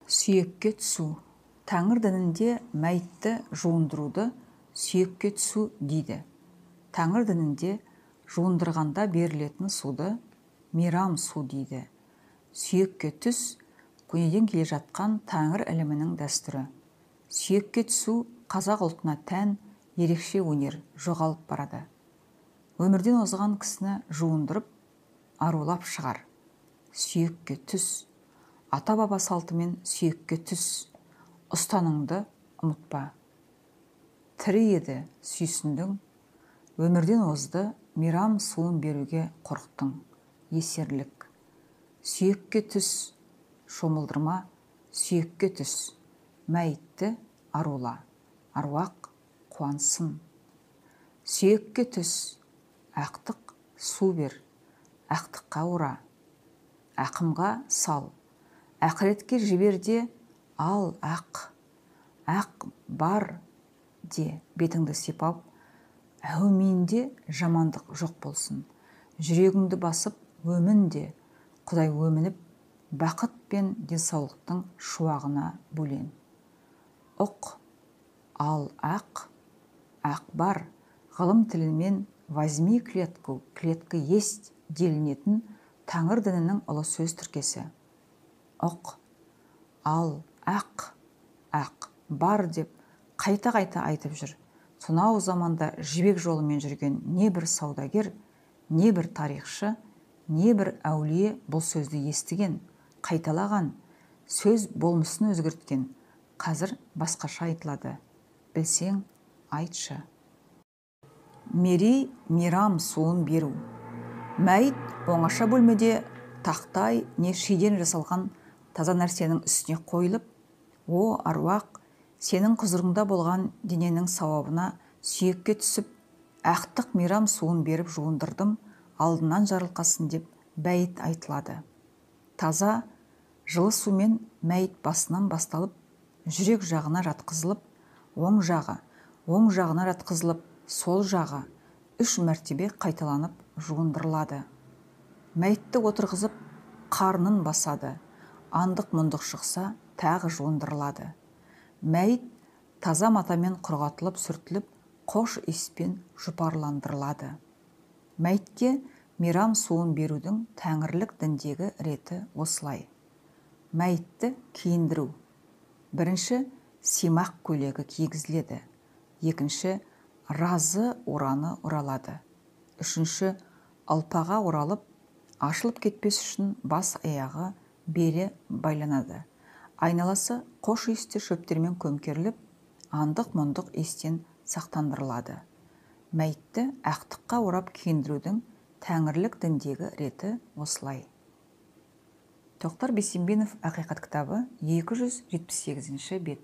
Сүйекке түсу. Тәңір дінінде мәйітті жуындыруды сүйекке түсу дейді. Тәңір дінінде жуындырғанда берілетін суды мейрам су дейді. Сүйекке түс көнеден келе жатқан тәңір ілімінің дәстүрі. Сүйекке түсу қазақ ұлтына тән ерекше өнер, жоғалып барады. Өмірден озған кісіні жуындырып, арулап шығар. Сүйекке түс. Ата-баба салтымен сүйекке түс. Ұстаныңды ұмытпа. Тірі еді сүйсіндің, өмірден озды, мейрам суын беруге қорықтың. Есерлік. Сүйекке түс. Шомылдырма, сүйекке түс. Мәйітті арула. Аруақ қуансын. Сүйекке түс. Ақтық су бер. Ақтыққа ұра. Ақымға сал. Ақыретке жіберде ал ақ. Ақ бар де бетіңді сипап, әуминде жамандық жоқ болсын. Жүрегіңді басып өмінде, Құдай өмініп, бақыт пен денсаулықтың шуағына бөлен. Ұқ, ал ақ, ақ бар, ғылым тілімен возьми клетку, клетка есть делінетін Тәңір дінінің ұлы сөз тіркесі. Ұқ, ал ақ, ақ бар деп қайта-қайта айтып жүр. Сонау заманда жібек жолымен жүрген не бір саудагер, не бір тарихшы, не бір әулие бұл сөзді естіген, қайталаған, сөз болмысын өзгерткен. Қазір басқаша айтылады. Білсең, айтшы. Мерей мейрам суын беру. Мәйіт оңаша бөлмеде тақтай не шиден жасалған таза нәрсенің үстіне қойылып, о аруақ, сенің құзырыңда болған дененің сауабына сүйекке түсіп, ақтық мейрам суын беріп жуындырдым, алдынан жарылқасын деп бәйіт айтылады. Таза жылы сумен мәйіт басынан басталып, жүрек жағына жатқызылып, оң жағына жатқызылып, сол жағы 3 мәртебе қайталанып жуындырылады. Мәйітті отырғызып, қарнын басады. Андық-мұндық шықса, тағы жуындырылады. Мәйіт таза матамен құрғатылып, сүртіліп, қош иіспен жұпарландырылады. Мәйітке мейрам суын берудің тәңірлік діндегі реті осылай. Мәйітті киіндіру. Бірінші, симақ көйлегі кигізіледі. Екінші, разы ораны оралады. Үшінші, алпаға оралып, ашылып кетпес үшін бас аяғы бері байланады. Айналасы қош иісті шөптермен көмкеріліп, андық-мұндық иістен сақтандырылады. Мәйітті ақтыққа орап киіндірудің тәңірлік діндегі реті осылай. Тоқтар Бейсенбинов, Ақиқат кітабы, 278 бет.